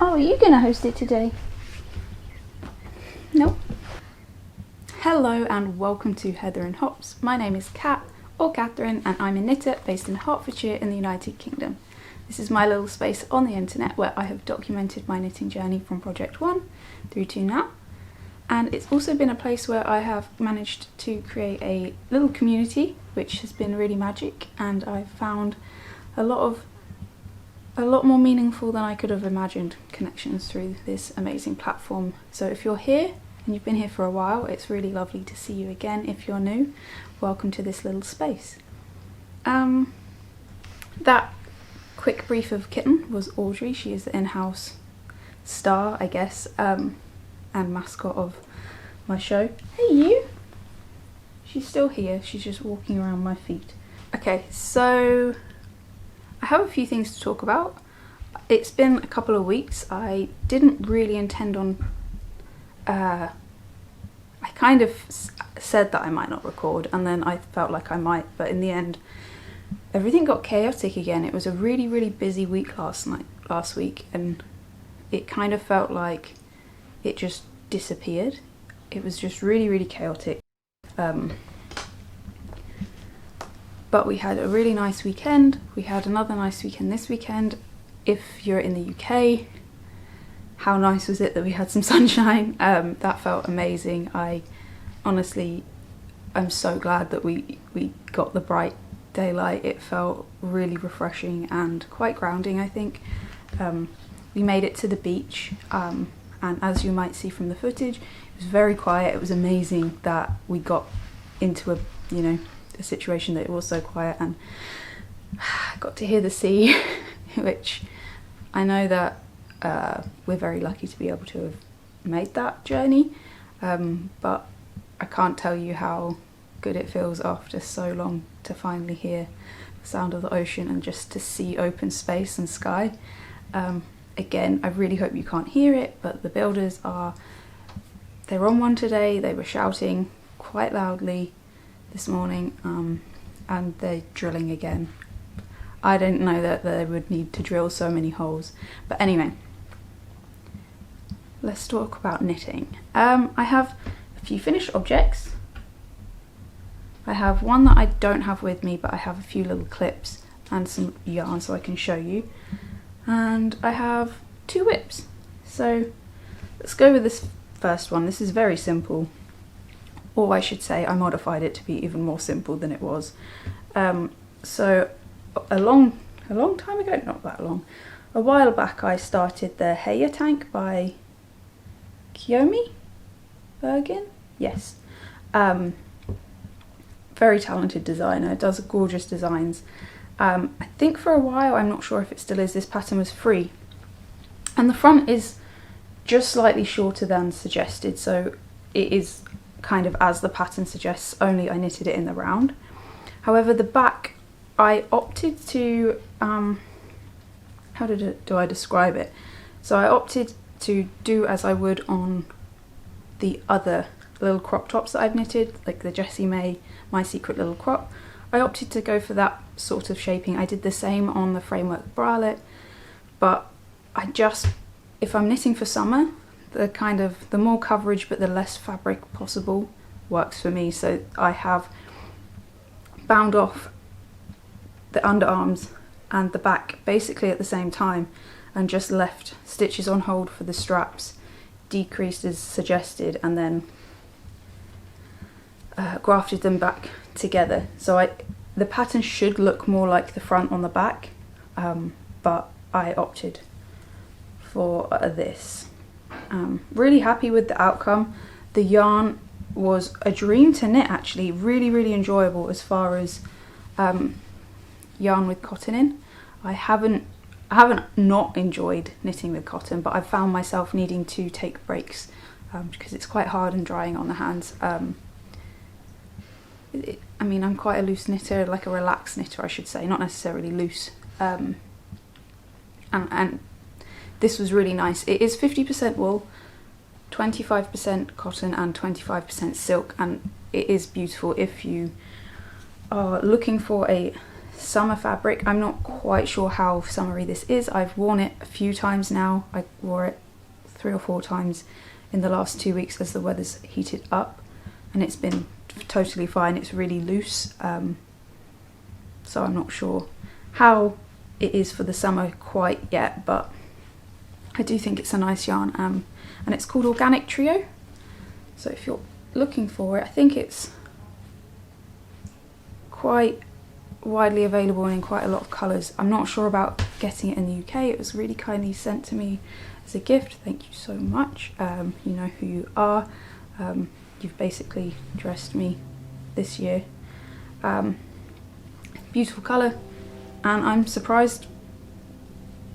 Oh, are you going to host it today? No? Hello and welcome to Heather and Hops. My name is Katt, or Catherine, and I'm a knitter based in Hertfordshire in the United Kingdom. This is my little space on the internet where I have documented my knitting journey from Project 1 through to now. And it's also been a place where I have managed to create a little community, which has been really magic, and I've found a lot more meaningful than I could have imagined connections through this amazing platform. So if you're here and you've been here for a while, it's really lovely to see you again. If you're new, welcome to this little space. That quick brief of Kitten was Audrey. She is the in-house star, I guess, and mascot of my show. Hey you! She's still here, she's just walking around my feet. Okay, so I have a few things to talk about. It's been a couple of weeks. I didn't really intend on... I kind of said that I might not record, and then I felt like I might, but in the end everything got chaotic again. It was a really busy week last week, and it kind of felt like it just disappeared. It was just really chaotic. But we had a really nice weekend. We had another nice weekend this weekend. If you're in the UK, how nice was it that we had some sunshine? That felt amazing. I'm so glad that we got the bright daylight. It felt really refreshing and quite grounding, I think. We made it to the beach, and as you might see from the footage, it was very quiet. It was amazing that we got into a situation that it was so quiet, and got to hear the sea, which I know that we're very lucky to be able to have made that journey, but I can't tell you how good it feels after so long to finally hear the sound of the ocean and just to see open space and sky. Again, I really hope you can't hear it, but the builders they're on one today. They were shouting quite loudly this morning, and they're drilling again. I didn't know that they would need to drill so many holes, but anyway, let's talk about knitting. I have a few finished objects. I have one that I don't have with me, but I have a few little clips and some yarn so I can show you, and I have 2 whips. So let's go with this first one. This is very simple. Or I should say I modified it to be even more simple than it was. So a long time ago, not that long, a while back, I started the Heya tank by Kiyomi Bergin. Yes. Very talented designer, does gorgeous designs. I think for a while, I'm not sure if it still is, this pattern was free. And the front is just slightly shorter than suggested, so it is kind of as the pattern suggests, only I knitted it in the round. However, the back, I opted to, how do I describe it? So I opted to do as I would on the other little crop tops that I've knitted, like the Jessie May My Secret Little Crop. I opted to go for that sort of shaping. I did the same on the framework bralette, but if I'm knitting for summer, the more coverage but the less fabric possible works for me. So I have bound off the underarms and the back basically at the same time, and just left stitches on hold for the straps, decreased as suggested, and then grafted them back together. So the pattern should look more like the front on the back, but I opted for this. Really happy with the outcome. The yarn was a dream to knit, actually. Really enjoyable as far as yarn with cotton in. I haven't not enjoyed knitting with cotton, but I've found myself needing to take breaks because it's quite hard and drying on the hands. I mean, I'm quite a loose knitter, like a relaxed knitter I should say, not necessarily loose. And this was really nice. It is 50% wool, 25% cotton and 25% silk, and it is beautiful. If you are looking for a summer fabric. I'm not quite sure how summery this is. I've worn it a few times now. I wore it 3 or 4 times in the last 2 weeks as the weather's heated up, and it's been totally fine. It's really loose, so I'm not sure how it is for the summer quite yet, but I do think it's a nice yarn, and it's called Organic Trio. So if you're looking for it, I think it's quite widely available and in quite a lot of colours. I'm not sure about getting it in the UK. It was really kindly sent to me as a gift. Thank you so much. You know who you are. You've basically dressed me this year. Beautiful colour, and I'm surprised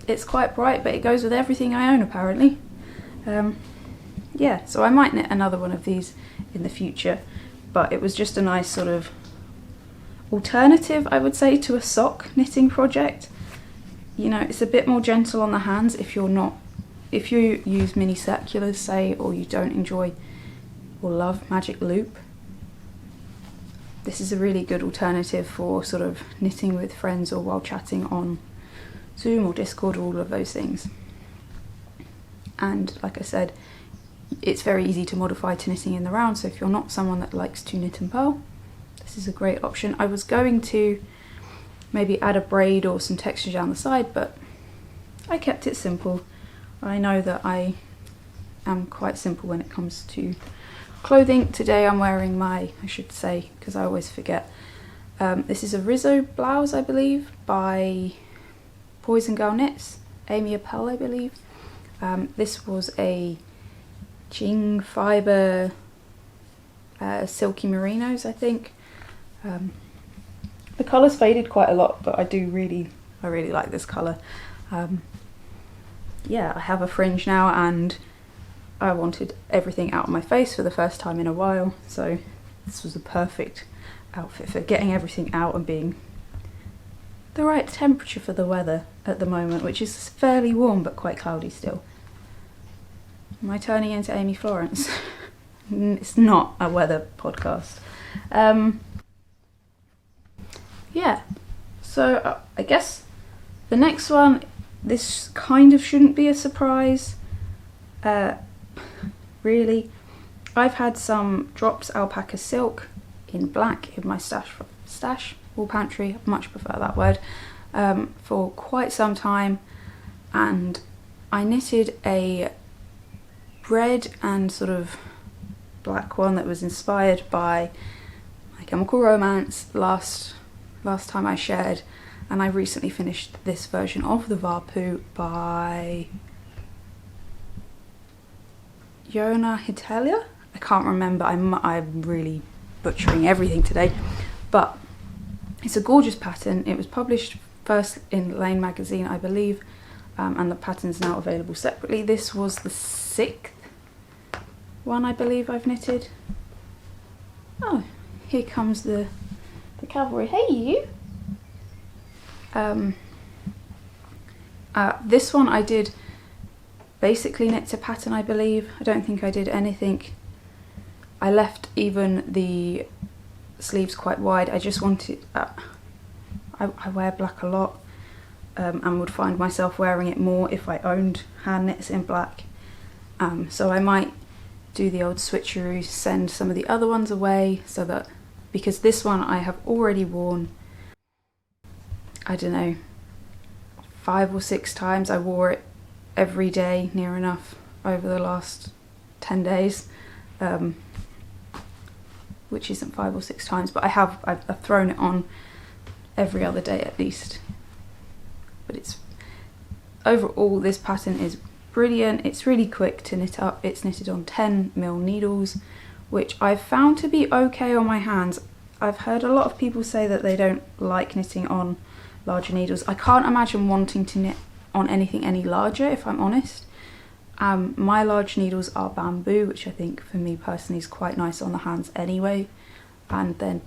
it's quite bright, but it goes with everything I own apparently. Yeah, so I might knit another one of these in the future, but it was just a nice sort of alternative, I would say, to a sock knitting project. You know, it's a bit more gentle on the hands if you use mini circulars, say, or you don't enjoy or love magic loop. This is a really good alternative for sort of knitting with friends or while chatting on Zoom or Discord, or all of those things. And like I said, it's very easy to modify to knitting in the round, so if you're not someone that likes to knit and purl, this is a great option. I was going to maybe add a braid or some texture down the side, but I kept it simple. I know that I am quite simple when it comes to clothing. Today I'm wearing I should say, because I always forget, this is a Rizzo blouse, I believe, by Boys and Girl Knits, Amy Appel, I believe. This was a Jing fibre silky merinos, I think. The colour's faded quite a lot, but I really like this colour. Yeah, I have a fringe now, and I wanted everything out of my face for the first time in a while, so this was a perfect outfit for getting everything out and being the right temperature for the weather at the moment, which is fairly warm but quite cloudy still. Am I turning into Amy Florence? It's not a weather podcast. Yeah, so I guess the next one, this kind of shouldn't be a surprise, really. I've had some Drops alpaca silk in black in my stash or pantry, I much prefer that word, for quite some time, and I knitted a red and sort of black one that was inspired by My Chemical Romance last time I shared, and I recently finished this version of the Varpu by Yona Hitelia. I can't remember, I'm really butchering everything today, but it's a gorgeous pattern. It was published first in Lane magazine, I believe, and the pattern's now available separately. This was the 6th one I believe I've knitted. Oh, here comes the cavalry. Hey you! This one I did basically knit to pattern, I believe. I don't think I did anything. I left even the sleeves quite wide. I just wanted, I wear black a lot, and would find myself wearing it more if I owned hand knits in black. So I might do the old switcheroo, send some of the other ones away, so that, because this one I have already worn, I don't know, 5 or 6 times. I wore it every day near enough over the last 10 days, which isn't 5 or 6 times, but I've thrown it on every other day at least. But it's overall, this pattern is brilliant. It's really quick to knit up. It's knitted on 10mm needles, which I've found to be okay on my hands. I've heard a lot of people say that they don't like knitting on larger needles. I can't imagine wanting to knit on anything any larger, if I'm honest. My large needles are bamboo, which I think for me personally is quite nice on the hands anyway, and then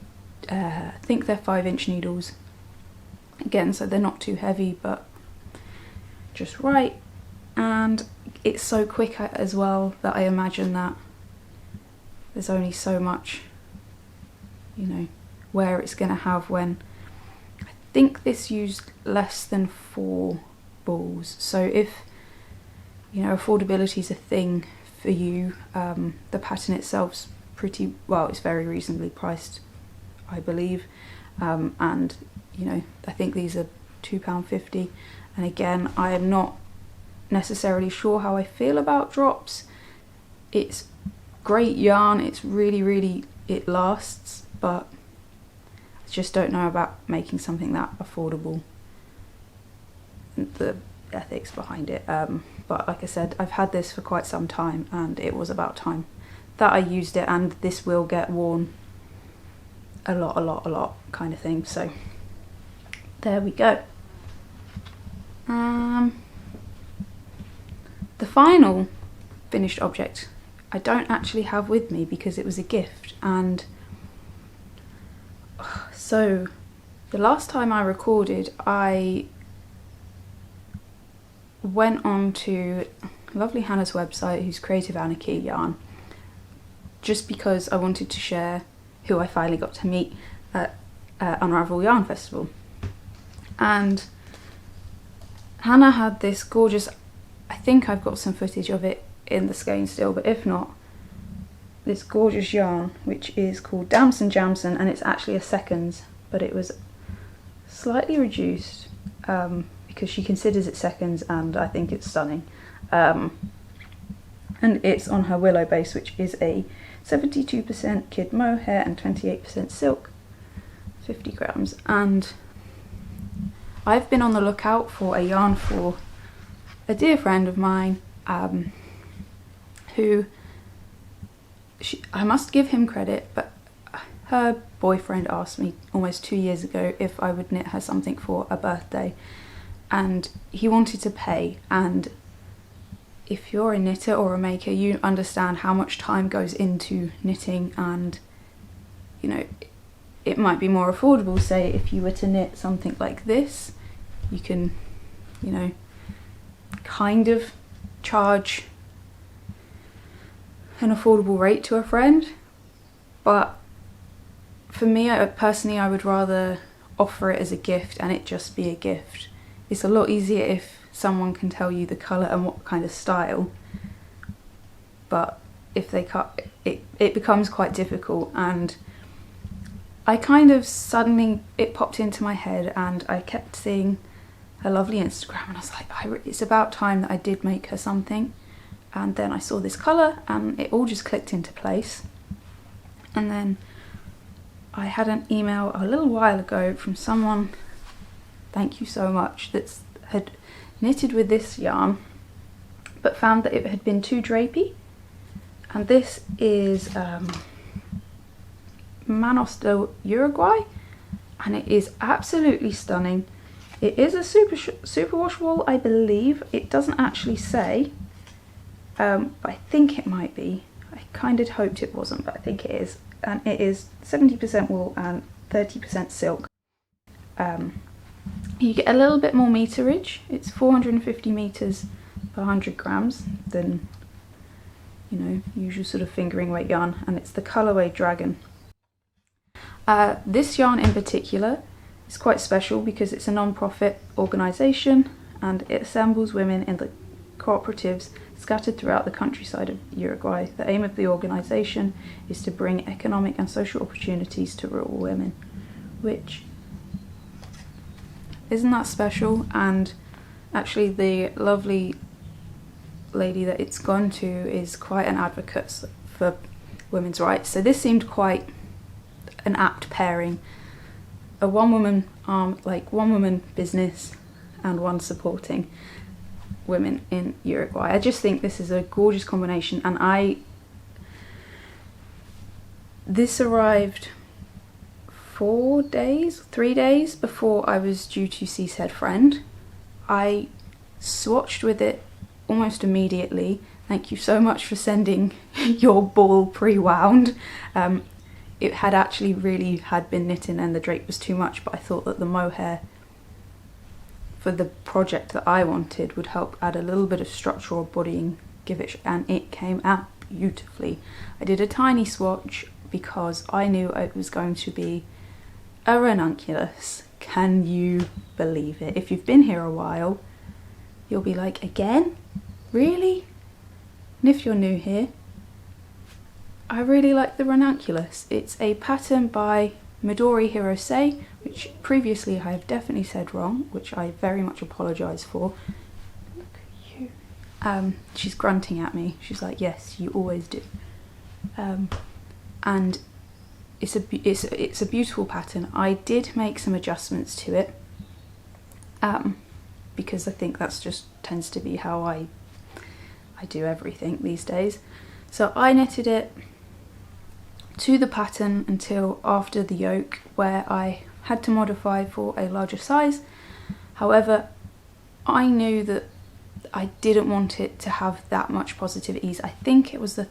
I think they're 5-inch needles again, so they're not too heavy but just right, and it's so quick as well that I imagine that there's only so much, you know, wear it's going to have when, I think this used less than 4 balls. So if, you know, affordability is a thing for you, the pattern itself's pretty, well, it's very reasonably priced, I believe. And, you know, I think these are £2.50. And again, I am not necessarily sure how I feel about drops. It's great yarn, it's really, it lasts, but I just don't know about making something that affordable, the ethics behind it. But like I said, I've had this for quite some time, and it was about time that I used it, and this will get worn a lot kind of thing. So there we go. The final finished object I don't actually have with me because it was a gift, and so the last time I recorded, I went on to lovely Hannah's website, who's Creative Anarchy Yarn, just because I wanted to share who I finally got to meet at Unravel Yarn Festival. And Hannah had this gorgeous, I think I've got some footage of it in the skein still, but if not, this gorgeous yarn which is called Damson Jamson, and it's actually a seconds, but it was slightly reduced because she considers it seconds, and I think it's stunning. And it's on her willow base, which is a 72% kid mohair and 28% silk, 50 grams. And I've been on the lookout for a yarn for a dear friend of mine, who, I must give him credit, but her boyfriend asked me almost 2 years ago if I would knit her something for a birthday, and he wanted to pay. And if you're a knitter or a maker, you understand how much time goes into knitting, and you know, it might be more affordable, say, if you were to knit something like this. You can, you know, kind of charge an affordable rate to a friend, but for me, personally, I would rather offer it as a gift and it just be a gift. It's a lot easier if someone can tell you the colour and what kind of style, but if they cut it, it becomes quite difficult. And I kind of suddenly, it popped into my head, and I kept seeing her lovely Instagram, and I was like, it's about time that I did make her something. And then I saw this colour, and it all just clicked into place. And then I had an email a little while ago from someone, thank you so much, that had knitted with this yarn, but found that it had been too drapey. And this is Manos de Uruguay, and it is absolutely stunning. It is a superwash wool, I believe. It doesn't actually say, but I think it might be. I kind of hoped it wasn't, but I think it is. And it is 70% wool and 30% silk. You get a little bit more meterage. It's 450 meters per 100 grams than, you know, usual sort of fingering weight yarn, and it's the colourway Dragon. This yarn in particular is quite special because it's a non-profit organisation, and it assembles women in the cooperatives scattered throughout the countryside of Uruguay. The aim of the organisation is to bring economic and social opportunities to rural women, which, isn't that special? And actually the lovely lady that it's gone to is quite an advocate for women's rights, so this seemed quite an apt pairing. A one-woman business and one supporting women in Uruguay. I just think this is a gorgeous combination, and this arrived 3 days before I was due to see said friend. I swatched with it almost immediately. Thank you so much for sending your ball pre-wound. It had actually really had been knitting and the drape was too much, but I thought that the mohair for the project that I wanted would help add a little bit of structure or bodying, and it came out beautifully. I did a tiny swatch because I knew it was going to be a ranunculus, Can you believe it? If you've been here a while, you'll be like, again? Really? And if you're new here, I really like the Ranunculus. It's a pattern by Midori Hirose, which previously I have definitely said wrong, which I very much apologise for. Look at you. She's grunting at me. She's like, yes, you always do. And it's a beautiful pattern. I did make some adjustments to it, because I think that's just tends to be how I do everything these days. So I knitted it to the pattern until after the yoke, where I had to modify for a larger size. However, I knew that I didn't want it to have that much positive ease. I think it was I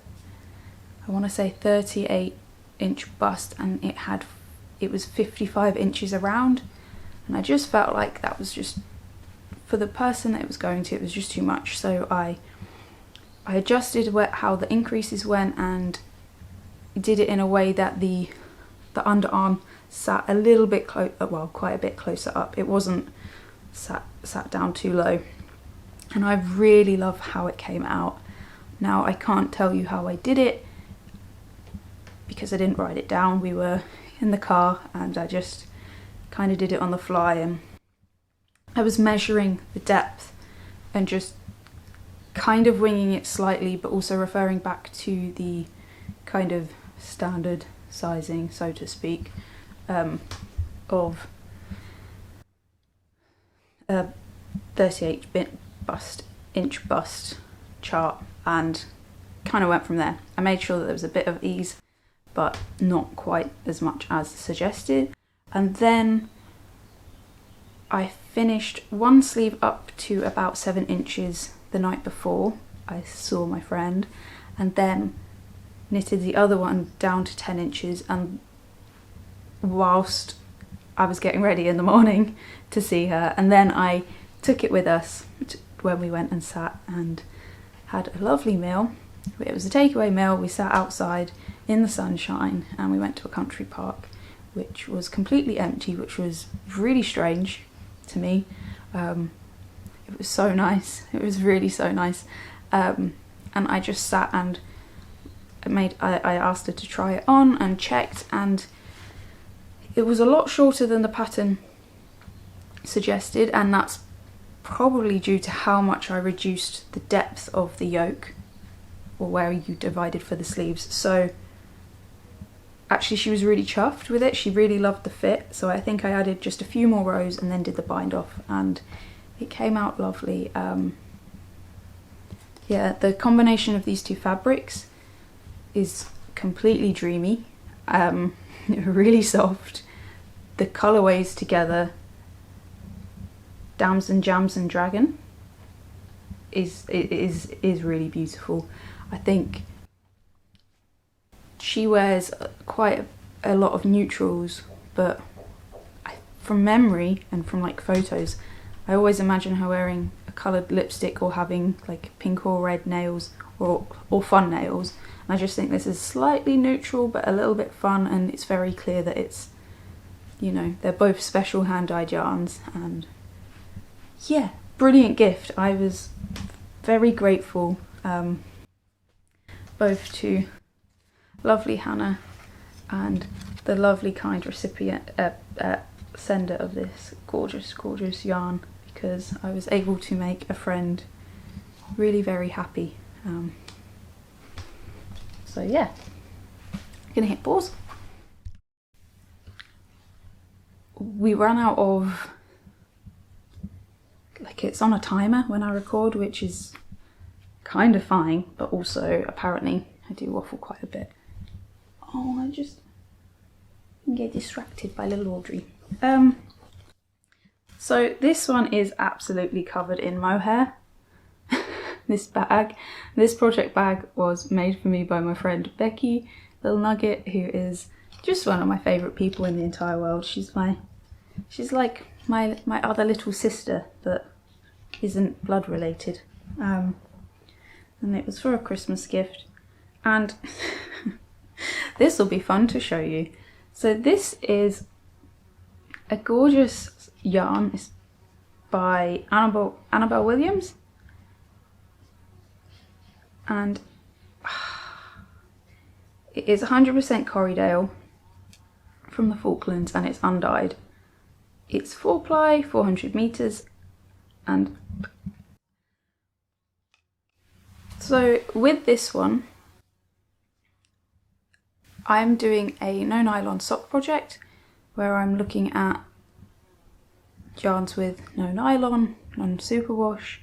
want to say 38-inch bust, and it was 55 inches around, and I just felt like that was just, for the person that it was going to, it was just too much. So I adjusted how the increases went and did it in a way that the underarm sat a little bit quite a bit closer up. It wasn't sat down too low, and I really love how it came out. Now I can't tell you how I did it because I didn't write it down. We were in the car and I just kind of did it on the fly, and I was measuring the depth and just kind of winging it slightly, but also referring back to the kind of standard sizing, so to speak, of a 38-inch bust chart, and kind of went from there. I made sure that there was a bit of ease, but not quite as much as suggested. And then I finished one sleeve up to about 7 inches the night before I saw my friend, and then knitted the other one down to 10 inches, and whilst I was getting ready in the morning to see her, and then I took it with us when we went and sat and had a lovely meal. It was a takeaway meal. We sat outside in the sunshine and we went to a country park which was completely empty, which was really strange to me. It was so nice. It was really so nice. And I just sat and I asked her to try it on and checked, and it was a lot shorter than the pattern suggested, and that's probably due to how much I reduced the depth of the yoke, or where you divided for the sleeves. So actually she was really chuffed with it. She really loved the fit, so I think I added just a few more rows and then did the bind off, and it came out lovely. Yeah, the combination of these two fabrics is completely dreamy, really soft. The colourways together, Damson, Jams and Dragon, is really beautiful. I think she wears quite a lot of neutrals, but from memory and from like photos, I always imagine her wearing a coloured lipstick or having like pink or red nails or fun nails. And I just think this is slightly neutral but a little bit fun, and it's very clear that it's, you know, they're both special hand-dyed yarns. And yeah, brilliant gift. I was very grateful both to lovely Hannah and the lovely kind recipient, sender of this gorgeous yarn, because I was able to make a friend really very happy. So yeah, I'm gonna hit pause. We ran out of, like, it's on a timer when I record, which is kind of fine, but also apparently I do waffle quite a bit. Oh, I just get distracted by little Audrey. So this one is absolutely covered in mohair. This project bag was made for me by my friend Becky, Little Nugget, who is just one of my favourite people in the entire world. She's like my other little sister that isn't blood related. And it was for a Christmas gift, and this will be fun to show you. So this is a gorgeous yarn. It's by Annabelle Williams, and it is 100% Corriedale from the Falklands, and it's undyed. It's 4-ply, 400 meters, and so with this one I'm doing a no nylon sock project where I'm looking at yarns with no nylon, non-superwash,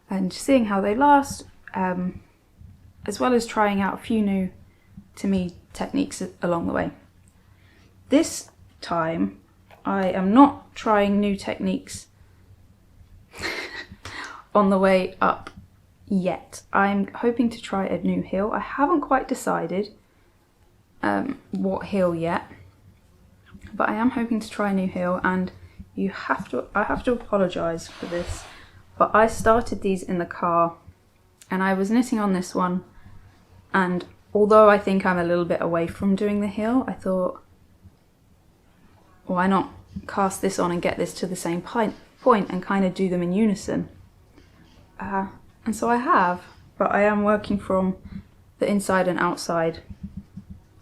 and seeing how they last, as well as trying out a few new, to me, techniques along the way. This time I am not trying new techniques on the way up yet. I'm hoping to try a new heel. I haven't quite decided what heel yet, but I am hoping to try a new heel, and I have to apologise for this, but I started these in the car and I was knitting on this one, and although I think I'm a little bit away from doing the heel, I thought, why not cast this on and get this to the same point and kind of do them in unison. And so I have, but I am working from the inside and outside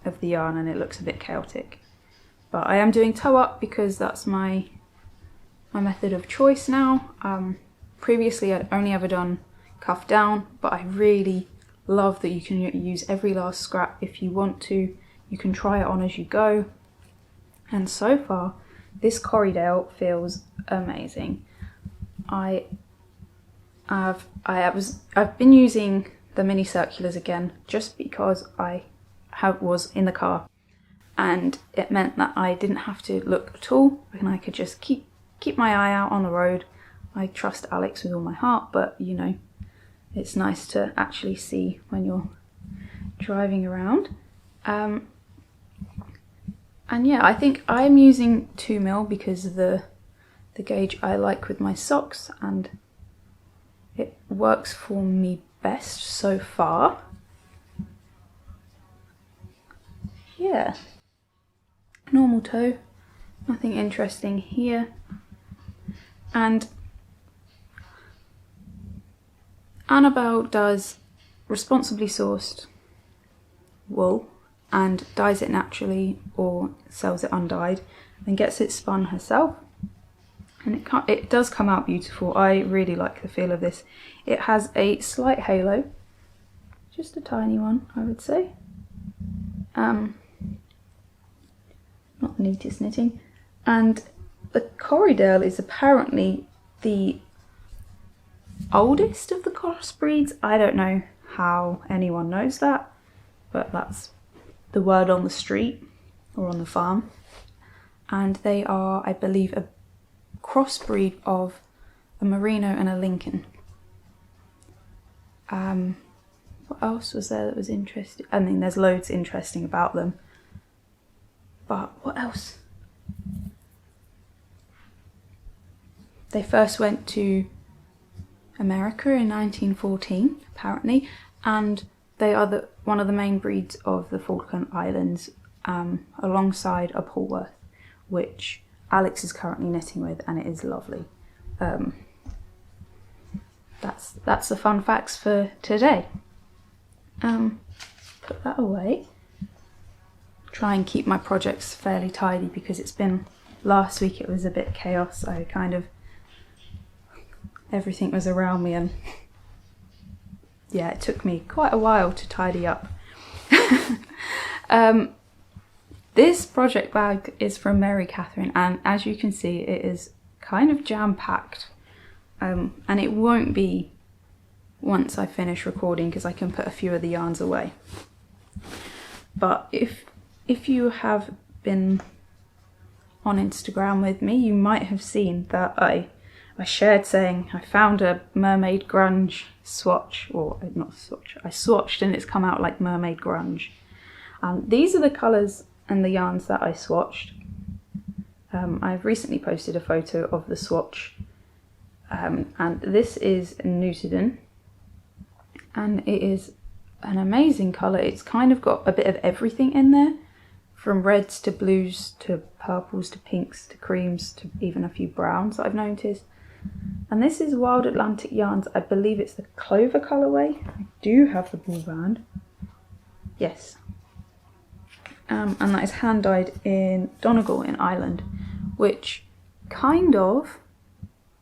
of the yarn and it looks a bit chaotic. But I am doing toe up because that's my method of choice now. Previously I'd only ever done cuff down, but I really love that you can use every last scrap if you want to. You can try it on as you go. And so far, this Corriedale feels amazing. I've been using the mini circulars again just because I was in the car, and it meant that I didn't have to look at all, and I could just keep my eye out on the road. I trust Alex with all my heart, but you know, it's nice to actually see when you're driving around. And yeah, I think I'm using 2mm because of the gauge I like with my socks, and it works for me best so far. Yeah, normal toe, nothing interesting here. And Annabelle does responsibly sourced wool and dyes it naturally or sells it undyed and gets it spun herself, and it does come out beautiful. I really like the feel of this. It has a slight halo, just a tiny one I would say. Not the neatest knitting, and the Corriedale is apparently the oldest of the crossbreeds. I don't know how anyone knows that, but that's the word on the street or on the farm. And they are, I believe, a crossbreed of a Merino and a Lincoln. What else was there that was interesting? I mean, there's loads interesting about them, but what else? They first went to America in 1914, apparently, and they are one of the main breeds of the Falkland Islands, alongside a Polworth, which Alex is currently knitting with, and it is lovely. That's the fun facts for today. Put that away. Try and keep my projects fairly tidy because it's been, last week it was a bit chaos. I kind of, everything was around me, and yeah, it took me quite a while to tidy up. This project bag is from Mary Catherine, and as you can see, it is kind of jam-packed, and it won't be once I finish recording because I can put a few of the yarns away. But if you have been on Instagram with me, you might have seen that I shared saying I found a mermaid grunge swatch, or not swatch, I swatched and it's come out like mermaid grunge. These are the colours and the yarns that I swatched. I've recently posted a photo of the swatch, and this is Newtiden, and it is an amazing colour. It's kind of got a bit of everything in there, from reds to blues to purples to pinks to creams to even a few browns that I've noticed. And this is Wild Atlantic Yarns. I believe it's the Clover colourway. I do have the ball band. Yes. And that is hand dyed in Donegal in Ireland, which kind of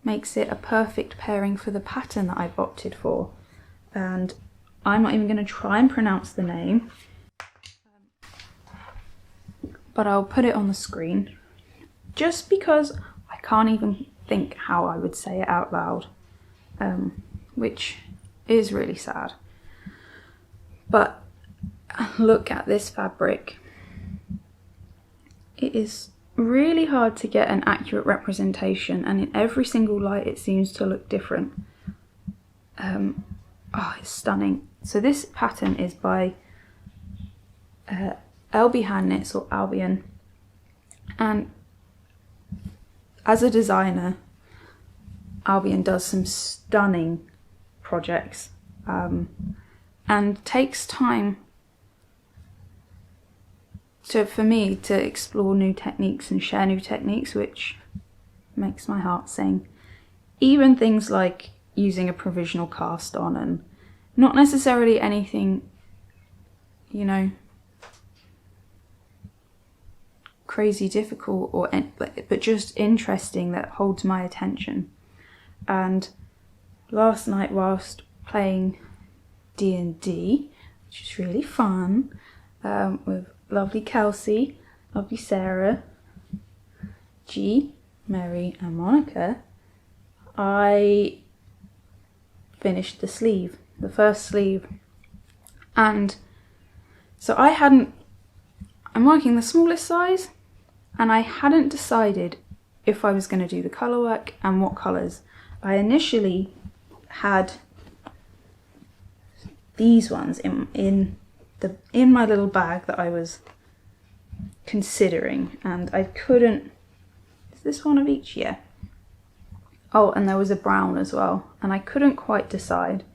makes it a perfect pairing for the pattern that I've opted for. And I'm not even going to try and pronounce the name, but I'll put it on the screen just because I can't even think how I would say it out loud, which is really sad. But look at this fabric. It is really hard to get an accurate representation, and in every single light it seems to look different. Oh, it's stunning. So this pattern is by LB Hand Knits, or Albion, and as a designer, Albion does some stunning projects and takes time for me to explore new techniques and share new techniques, which makes my heart sing. Even things like using a provisional cast on, and not necessarily anything, you know, crazy difficult, but just interesting, that holds my attention. And last night, whilst playing D&D, which was really fun, with lovely Kelsey, lovely Sarah, G, Mary and Monica, I finished the sleeve, the first sleeve. And so I'm working the smallest size, and I hadn't decided if I was going to do the colour work and what colours. I initially had these ones in my little bag that I was considering, and I couldn't. Is this one of each? Yeah. Oh, and there was a brown as well, and I couldn't quite decide.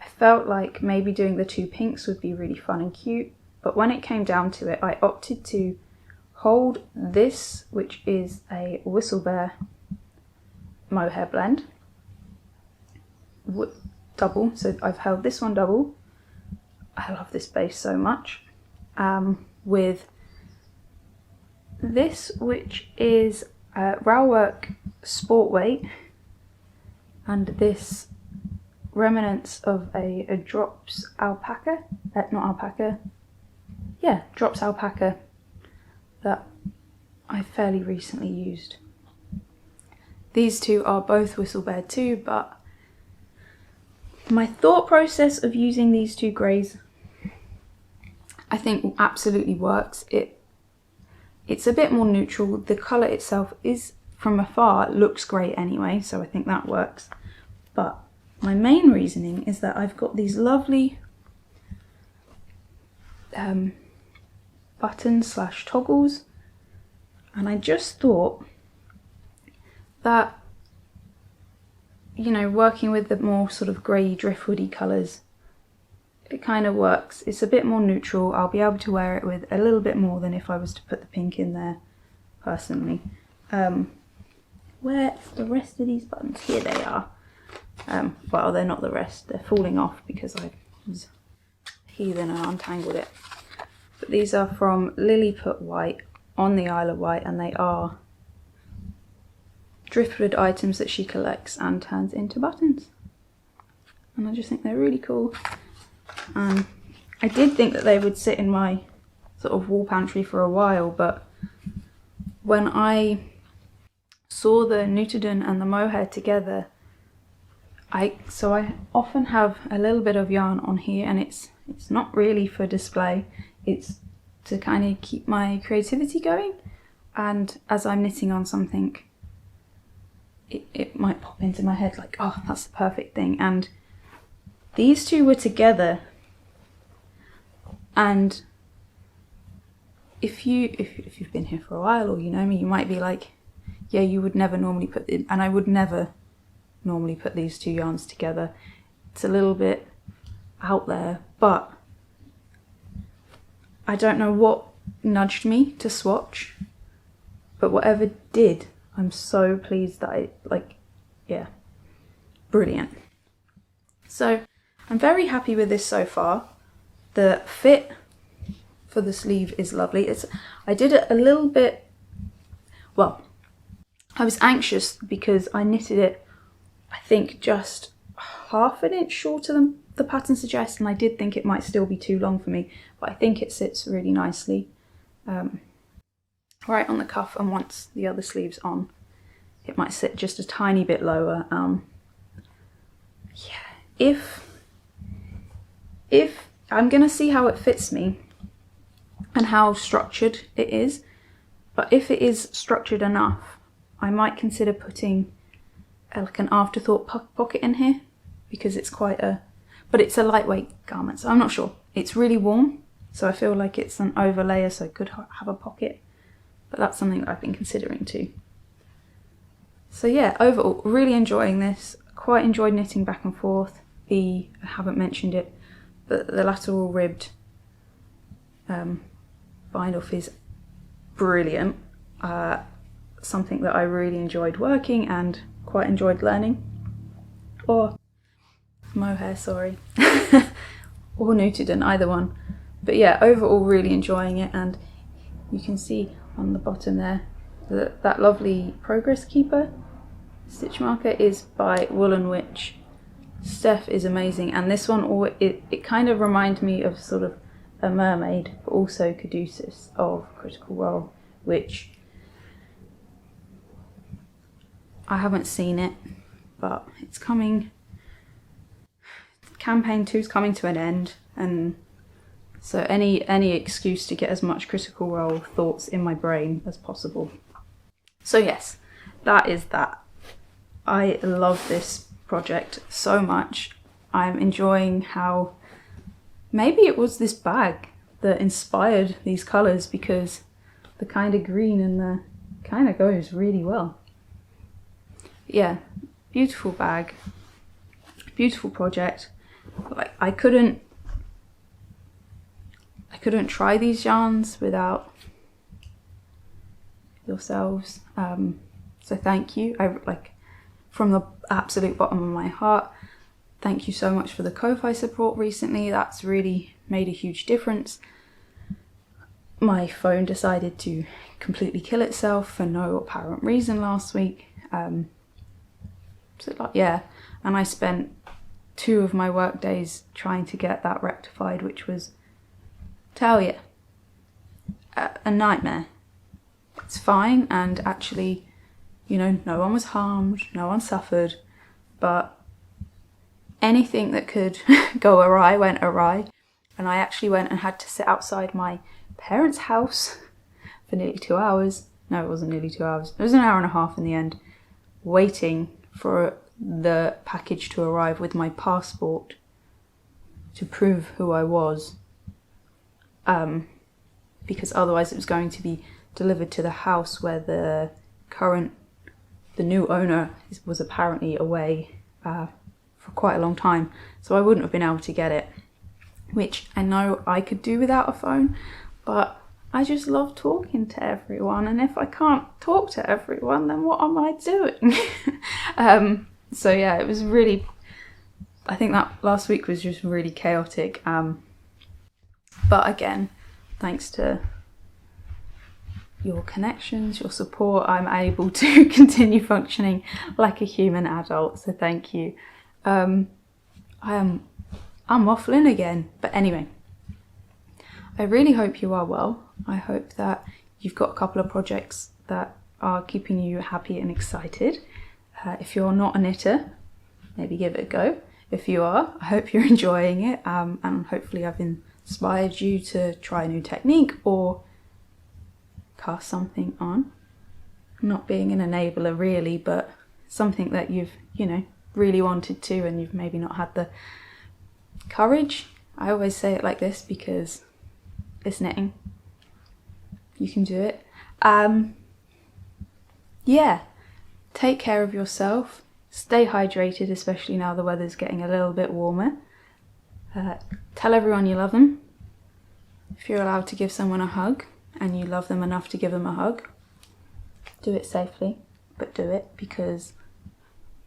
I felt like maybe doing the two pinks would be really fun and cute, but when it came down to it, I opted to hold this, which is a Whistlebear mohair blend, double. So I've held this one double. I love this base so much. With this, which is Rowwork Sport Weight, and this remnants of a Drops alpaca, not alpaca, yeah, Drops alpaca, that I fairly recently used. These two are both Whistlebear too, but my thought process of using these two greys, I think absolutely works. It's a bit more neutral. The colour itself is, from afar, looks great anyway, so I think that works. But my main reasoning is that I've got these lovely buttons / toggles, and I just thought that, you know, working with the more sort of grey driftwoody colours, it kind of works. It's a bit more neutral. I'll be able to wear it with a little bit more than if I was to put the pink in there, personally. Where's the rest of these buttons? Here they are. Well, they're not the rest. They're falling off because I was heathen and untangled it. But these are from Lilliput White on the Isle of Wight, and they are driftwood items that she collects and turns into buttons. And I just think they're really cool. I did think that they would sit in my sort of wall pantry for a while, but when I saw the Nutiden and the mohair together, I often have a little bit of yarn on here, and it's not really for display, it's to kind of keep my creativity going, and as I'm knitting on something, it might pop into my head like, oh, that's the perfect thing. And these two were together, and if you've been here for a while, or you know me, you might be like, yeah, you would never normally put it, and I would never normally put these two yarns together. It's a little bit out there, but I don't know what nudged me to swatch, but whatever did, I'm so pleased that yeah, brilliant. So I'm very happy with this so far. The fit for the sleeve is lovely. I did it a little bit, well, I was anxious because I knitted it, I think, just half an inch shorter than the pattern suggests, and I did think it might still be too long for me, but I think it sits really nicely right on the cuff, and once the other sleeve's on, it might sit just a tiny bit lower. Yeah, if I'm gonna see how it fits me and how structured it is, but if it is structured enough, I might consider putting like an afterthought pocket in here, because it's but it's a lightweight garment, so I'm not sure. It's really warm, so I feel like it's an overlayer, so it could have a pocket, but that's something that I've been considering too. So yeah, overall, really enjoying this. Quite enjoyed knitting back and forth. I haven't mentioned it, but the lateral ribbed bind off is brilliant. Something that I really enjoyed working and quite enjoyed learning. Or mohair, sorry. Or Newton, either one. But yeah, overall really enjoying it, and you can see on the bottom there that lovely progress keeper stitch marker is by Woolen Witch. Steph is amazing, and this one, it kind of reminds me of sort of a mermaid, but also Caduceus of Critical Role, which I haven't seen it, but it's coming. Campaign 2 is coming to an end, and so any excuse to get as much Critical Role thoughts in my brain as possible. So yes, that is that. I love this project so much. I'm enjoying how maybe it was this bag that inspired these colours, because the kind of green and the kind of goes really well. Yeah, beautiful bag, beautiful project. Like I couldn't try these yarns without yourselves. So thank you. From the absolute bottom of my heart, thank you so much for the Ko-Fi support recently. That's really made a huge difference. My phone decided to completely kill itself for no apparent reason last week. Yeah, and I spent 2 of my work days trying to get that rectified, which was, tell you, a nightmare. It's fine, and actually, you know, no one was harmed, no one suffered, but anything that could go awry went awry, and I actually went and had to sit outside my parents' house for nearly 2 hours. No, it wasn't nearly 2 hours. It was an hour and a half in the end, waiting for the package to arrive with my passport to prove who I was, because otherwise it was going to be delivered to the house where the new owner was apparently away for quite a long time, so I wouldn't have been able to get it, which I know I could do without a phone, but I just love talking to everyone, and if I can't talk to everyone, then what am I doing? So yeah, it was really, I think that last week was just really chaotic, but again, thanks to your connections, your support, I'm able to continue functioning like a human adult, so thank you. I'm waffling again, but anyway, I really hope you are well. I hope that you've got a couple of projects that are keeping you happy and excited. If you're not a knitter, maybe give it a go. If you are, I hope you're enjoying it, and hopefully I've inspired you to try a new technique or cast something on. Not being an enabler really, but something that you've, really wanted to, and you've maybe not had the courage. I always say it like this because it's knitting. You can do it. Yeah, take care of yourself. Stay hydrated, especially now the weather's getting a little bit warmer. Tell everyone you love them. If you're allowed to give someone a hug, and you love them enough to give them a hug, do it safely, but do it, because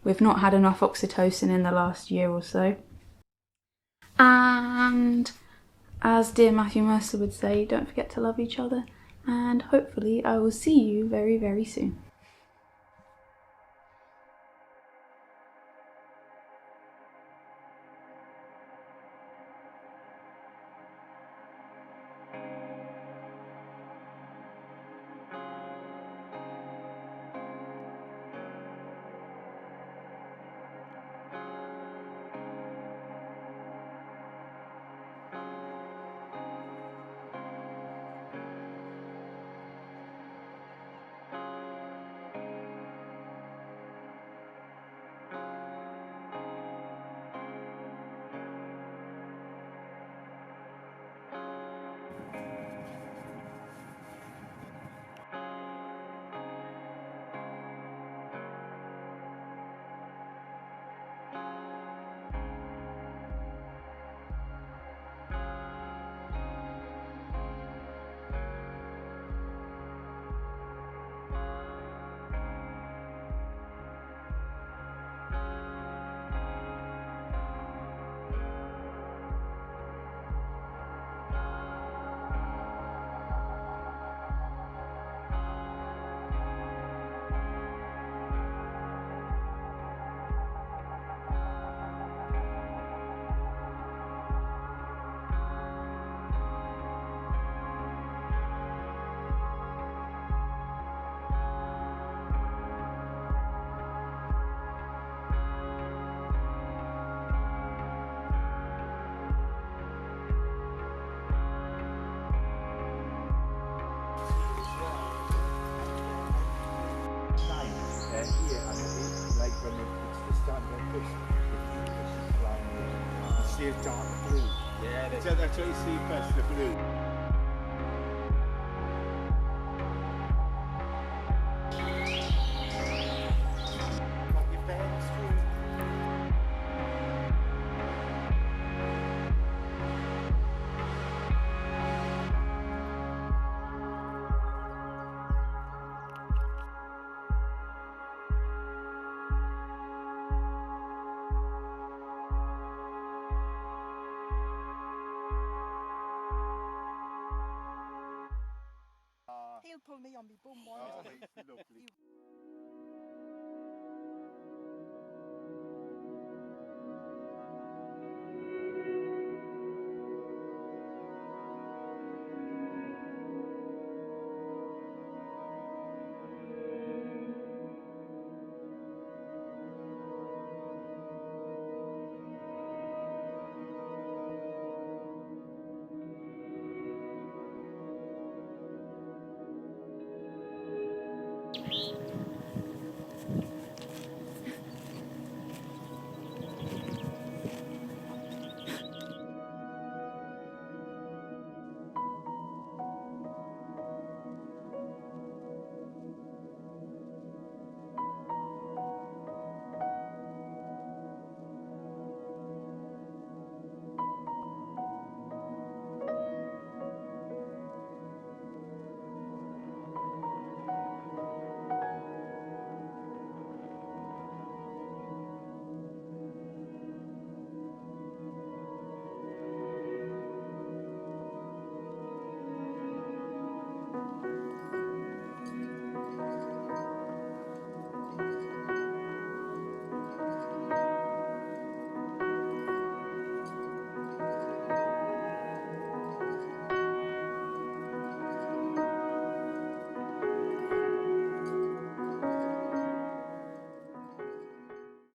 we've not had enough oxytocin in the last year or so. And as dear Matthew Mercer would say, don't forget to love each other, and hopefully I will see you very, very soon. Here, and it's like when it's the start of this is flying, you see a dark blue. Yeah, so that's what you see first, the blue. Got your bears through. He'll pull me on me bum one day. He's lovely.